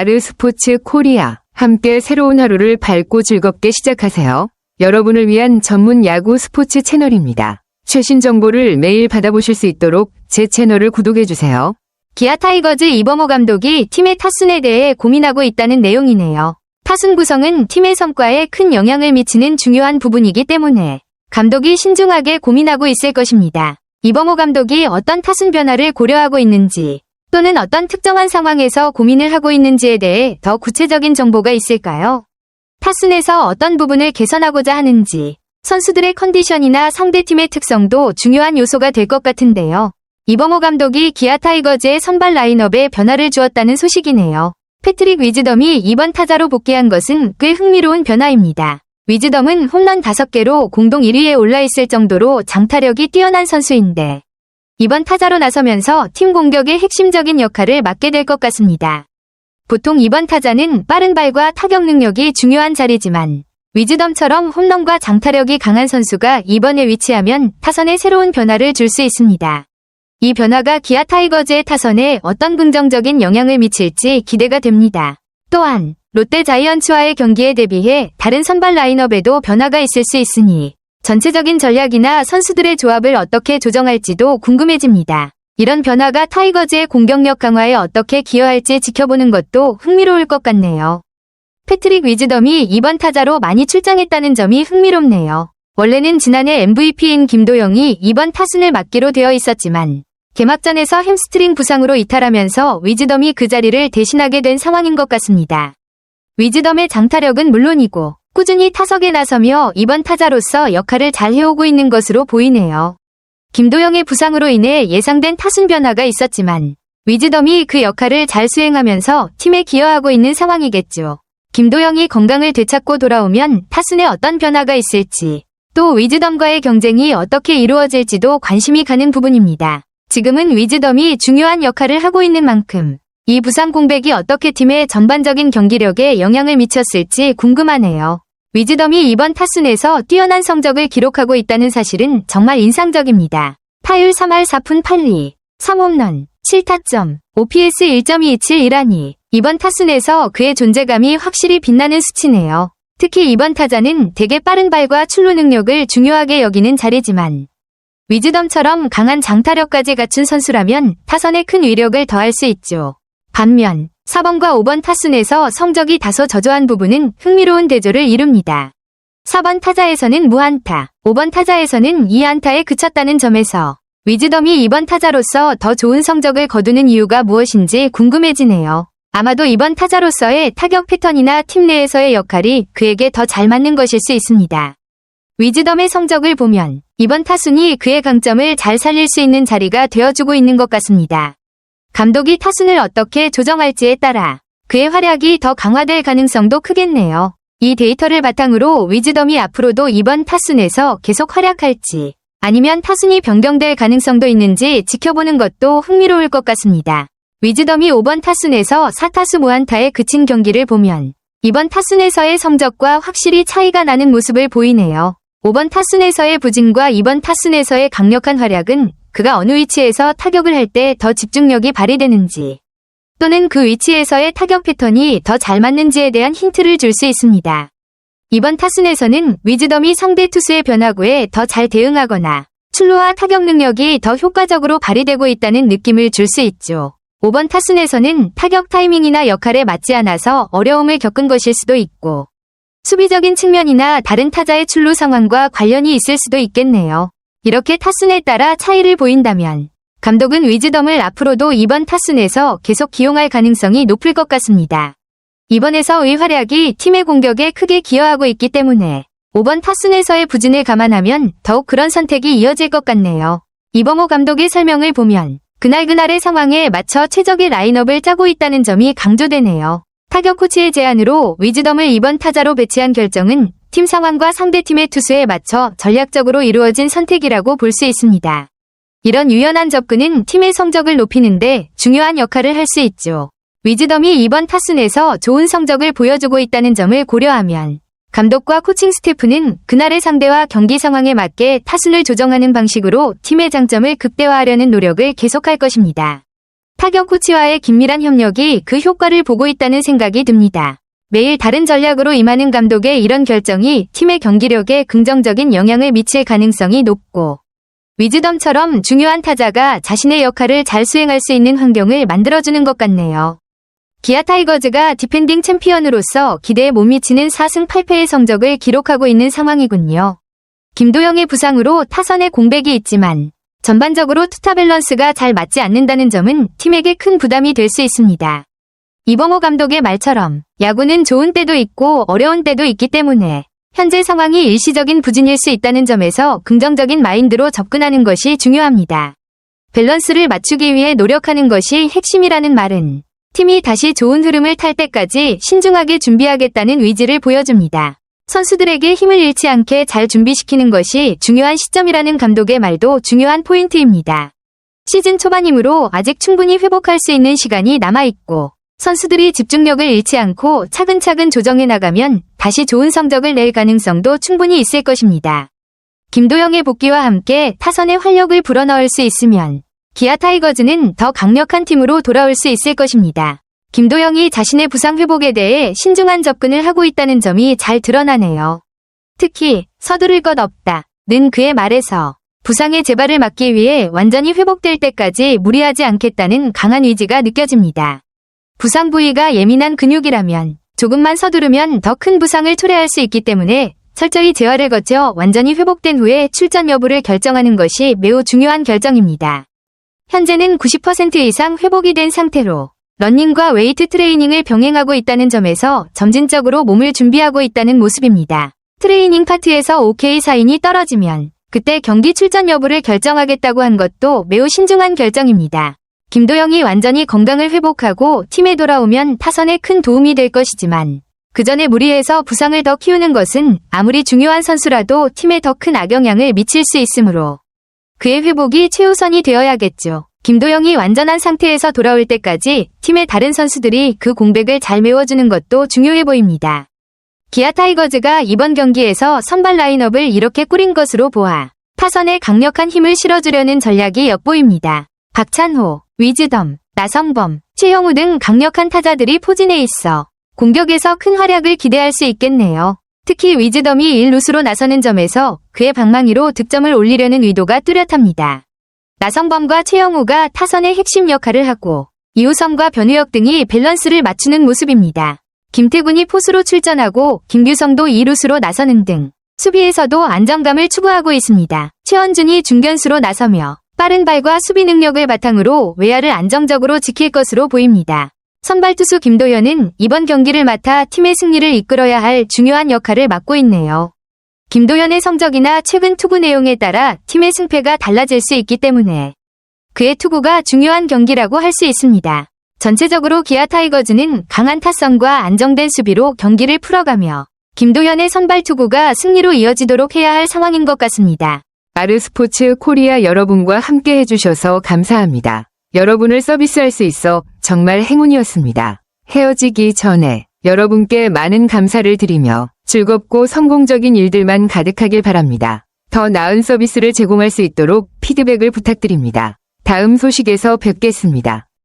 아르스포츠 코리아. 함께 새로운 하루를 밝고 즐겁게 시작하세요. 여러분을 위한 전문 야구 스포츠 채널입니다. 최신 정보를 매일 받아보실 수 있도록 제 채널을 구독해주세요. 기아 타이거즈 이범호 감독이 팀의 타순에 대해 고민하고 있다는 내용이네요. 타순 구성은 팀의 성과에 큰 영향을 미치는 중요한 부분이기 때문에 감독이 신중하게 고민하고 있을 것입니다. 이범호 감독이 어떤 타순 변화를 고려하고 있는지 또는 어떤 특정한 상황에서 고민을 하고 있는지에 대해 더 구체적인 정보가 있을까요? 타순에서 어떤 부분을 개선하고자 하는지, 선수들의 컨디션이나 상대팀의 특성도 중요한 요소가 될 것 같은데요. 이범호 감독이 기아 타이거즈의 선발 라인업에 변화를 주었다는 소식이네요. 패트릭 위즈덤이 이번 타자로 복귀한 것은 꽤 흥미로운 변화입니다. 위즈덤은 홈런 5개로 공동 1위에 올라있을 정도로 장타력이 뛰어난 선수인데 이번 타자로 나서면서 팀 공격의 핵심적인 역할을 맡게 될 것 같습니다. 보통 이번 타자는 빠른 발과 타격 능력이 중요한 자리지만 위즈덤처럼 홈런과 장타력이 강한 선수가 이번에 위치하면 타선에 새로운 변화를 줄 수 있습니다. 이 변화가 기아 타이거즈의 타선에 어떤 긍정적인 영향을 미칠지 기대가 됩니다. 또한 롯데 자이언츠와의 경기에 대비해 다른 선발 라인업에도 변화가 있을 수 있으니 전체적인 전략이나 선수들의 조합을 어떻게 조정할지도 궁금해집니다. 이런 변화가 타이거즈의 공격력 강화에 어떻게 기여할지 지켜보는 것도 흥미로울 것 같네요. 패트릭 위즈덤이 이번 타자로 많이 출장했다는 점이 흥미롭네요. 원래는 지난해 MVP인 김도영이 이번 타순을 맡기로 되어 있었지만 개막전에서 햄스트링 부상으로 이탈하면서 위즈덤이 그 자리를 대신하게 된 상황인 것 같습니다. 위즈덤의 장타력은 물론이고 꾸준히 타석에 나서며 이번 타자로서 역할을 잘 해오고 있는 것으로 보이네요. 김도영의 부상으로 인해 예상된 타순 변화가 있었지만 위즈덤이 그 역할을 잘 수행하면서 팀에 기여하고 있는 상황이겠죠. 김도영이 건강을 되찾고 돌아오면 타순에 어떤 변화가 있을지 또 위즈덤과의 경쟁이 어떻게 이루어질지도 관심이 가는 부분입니다. 지금은 위즈덤이 중요한 역할을 하고 있는 만큼 이 부상 공백이 어떻게 팀의 전반적인 경기력에 영향을 미쳤을지 궁금하네요. 위즈덤이 이번 타순에서 뛰어난 성적을 기록하고 있다는 사실은 정말 인상적입니다. 타율 3할 4푼 8리, 3홈런, 7타점, OPS 1.227이라니 이번 타순에서 그의 존재감이 확실히 빛나는 수치네요. 특히 이번 타자는 되게 빠른 발과 출루 능력을 중요하게 여기는 자리지만 위즈덤처럼 강한 장타력까지 갖춘 선수라면 타선에 큰 위력을 더할 수 있죠. 반면 4번과 5번 타순에서 성적이 다소 저조한 부분은 흥미로운 대조를 이룹니다. 4번 타자에서는 무안타, 5번 타자에서는 2안타에 그쳤다는 점에서 위즈덤이 이번 타자로서 더 좋은 성적을 거두는 이유가 무엇인지 궁금해지네요. 아마도 이번 타자로서의 타격 패턴이나 팀 내에서의 역할이 그에게 더 잘 맞는 것일 수 있습니다. 위즈덤의 성적을 보면 이번 타순이 그의 강점을 잘 살릴 수 있는 자리가 되어주고 있는 것 같습니다. 감독이 타순을 어떻게 조정할지에 따라 그의 활약이 더 강화될 가능성도 크겠네요. 이 데이터를 바탕으로 위즈덤이 앞으로도 이번 타순에서 계속 활약할지 아니면 타순이 변경될 가능성도 있는지 지켜보는 것도 흥미로울 것 같습니다. 위즈덤이 5번 타순에서 4타수 무안타에 그친 경기를 보면 이번 타순에서의 성적과 확실히 차이가 나는 모습을 보이네요. 5번 타순에서의 부진과 이번 타순에서의 강력한 활약은 그가 어느 위치에서 타격을 할 때 더 집중력이 발휘되는지 또는 그 위치에서의 타격 패턴이 더 잘 맞는지에 대한 힌트를 줄 수 있습니다. 이번 타순에서는 위즈덤이 상대 투수의 변화구에 더 잘 대응하거나 출루와 타격 능력이 더 효과적으로 발휘되고 있다는 느낌을 줄 수 있죠. 5번 타순에서는 타격 타이밍이나 역할에 맞지 않아서 어려움을 겪은 것일 수도 있고 수비적인 측면이나 다른 타자의 출루 상황과 관련이 있을 수도 있겠네요. 이렇게 타순에 따라 차이를 보인다면 감독은 위즈덤을 앞으로도 이번 타순에서 계속 기용할 가능성이 높을 것 같습니다. 이번에서의 활약이 팀의 공격에 크게 기여하고 있기 때문에 5번 타순에서의 부진을 감안하면 더욱 그런 선택이 이어질 것 같네요. 이범호 감독의 설명을 보면 그날그날의 상황에 맞춰 최적의 라인업을 짜고 있다는 점이 강조되네요. 타격 코치의 제안으로 위즈덤을 이번 타자로 배치한 결정은 팀 상황과 상대팀의 투수에 맞춰 전략적으로 이루어진 선택이라고 볼 수 있습니다. 이런 유연한 접근은 팀의 성적을 높이는데 중요한 역할을 할 수 있죠. 위즈덤이 이번 타순에서 좋은 성적을 보여주고 있다는 점을 고려하면 감독과 코칭 스태프는 그날의 상대와 경기 상황에 맞게 타순을 조정하는 방식으로 팀의 장점을 극대화하려는 노력을 계속할 것입니다. 타격 코치와의 긴밀한 협력이 그 효과를 보고 있다는 생각이 듭니다. 매일 다른 전략으로 임하는 감독의 이런 결정이 팀의 경기력에 긍정적인 영향을 미칠 가능성이 높고, 위즈덤처럼 중요한 타자가 자신의 역할을 잘 수행할 수 있는 환경을 만들어주는 것 같네요. 기아 타이거즈가 디펜딩 챔피언으로서 기대에 못 미치는 4승 8패의 성적을 기록하고 있는 상황이군요. 김도영의 부상으로 타선에 공백이 있지만 전반적으로 투타 밸런스가 잘 맞지 않는다는 점은 팀에게 큰 부담이 될 수 있습니다. 이범호 감독의 말처럼 야구는 좋은 때도 있고 어려운 때도 있기 때문에 현재 상황이 일시적인 부진일 수 있다는 점에서 긍정적인 마인드로 접근하는 것이 중요합니다. 밸런스를 맞추기 위해 노력하는 것이 핵심이라는 말은 팀이 다시 좋은 흐름을 탈 때까지 신중하게 준비하겠다는 의지를 보여줍니다. 선수들에게 힘을 잃지 않게 잘 준비시키는 것이 중요한 시점이라는 감독의 말도 중요한 포인트입니다. 시즌 초반이므로 아직 충분히 회복할 수 있는 시간이 남아있고 선수들이 집중력을 잃지 않고 차근차근 조정해 나가면 다시 좋은 성적을 낼 가능성도 충분히 있을 것입니다. 김도영의 복귀와 함께 타선에 활력을 불어넣을 수 있으면 기아 타이거즈는 더 강력한 팀으로 돌아올 수 있을 것입니다. 김도영이 자신의 부상 회복에 대해 신중한 접근을 하고 있다는 점이 잘 드러나네요. 특히 서두를 것 없다는 그의 말에서 부상의 재발을 막기 위해 완전히 회복될 때까지 무리하지 않겠다는 강한 의지가 느껴집니다. 부상 부위가 예민한 근육이라면 조금만 서두르면 더 큰 부상을 초래할 수 있기 때문에 철저히 재활을 거쳐 완전히 회복된 후에 출전 여부를 결정하는 것이 매우 중요한 결정입니다. 현재는 90% 이상 회복이 된 상태로 러닝과 웨이트 트레이닝을 병행하고 있다는 점에서 점진적으로 몸을 준비하고 있다는 모습입니다. 트레이닝 파트에서 OK 사인이 떨어지면 그때 경기 출전 여부를 결정하겠다고 한 것도 매우 신중한 결정입니다. 김도영이 완전히 건강을 회복하고 팀에 돌아오면 타선에 큰 도움이 될 것이지만 그 전에 무리해서 부상을 더 키우는 것은 아무리 중요한 선수라도 팀에 더 큰 악영향을 미칠 수 있으므로 그의 회복이 최우선이 되어야겠죠. 김도영이 완전한 상태에서 돌아올 때까지 팀의 다른 선수들이 그 공백을 잘 메워주는 것도 중요해 보입니다. 기아 타이거즈가 이번 경기에서 선발 라인업을 이렇게 꾸린 것으로 보아 타선에 강력한 힘을 실어주려는 전략이 엿보입니다. 박찬호, 위즈덤, 나성범, 최영우 등 강력한 타자들이 포진해 있어 공격에서 큰 활약을 기대할 수 있겠네요. 특히 위즈덤이 1루수로 나서는 점에서 그의 방망이로 득점을 올리려는 의도가 뚜렷합니다. 나성범과 최영우가 타선의 핵심 역할을 하고 이호섬과 변우혁 등이 밸런스를 맞추는 모습입니다. 김태군이 포수로 출전하고 김규성도 2루수로 나서는 등 수비에서도 안정감을 추구하고 있습니다. 최원준이 중견수로 나서며 빠른 발과 수비 능력을 바탕으로 외야를 안정적으로 지킬 것으로 보입니다. 선발 투수 김도현은 이번 경기를 맡아 팀의 승리를 이끌어야 할 중요한 역할을 맡고 있네요. 김도현의 성적이나 최근 투구 내용에 따라 팀의 승패가 달라질 수 있기 때문에 그의 투구가 중요한 경기라고 할 수 있습니다. 전체적으로 기아 타이거즈는 강한 타선과 안정된 수비로 경기를 풀어가며 김도현의 선발 투구가 승리로 이어지도록 해야 할 상황인 것 같습니다. 아르스포츠 코리아 여러분과 함께 해주셔서 감사합니다. 여러분을 서비스할 수 있어 정말 행운이었습니다. 헤어지기 전에 여러분께 많은 감사를 드리며 즐겁고 성공적인 일들만 가득하길 바랍니다. 더 나은 서비스를 제공할 수 있도록 피드백을 부탁드립니다. 다음 소식에서 뵙겠습니다.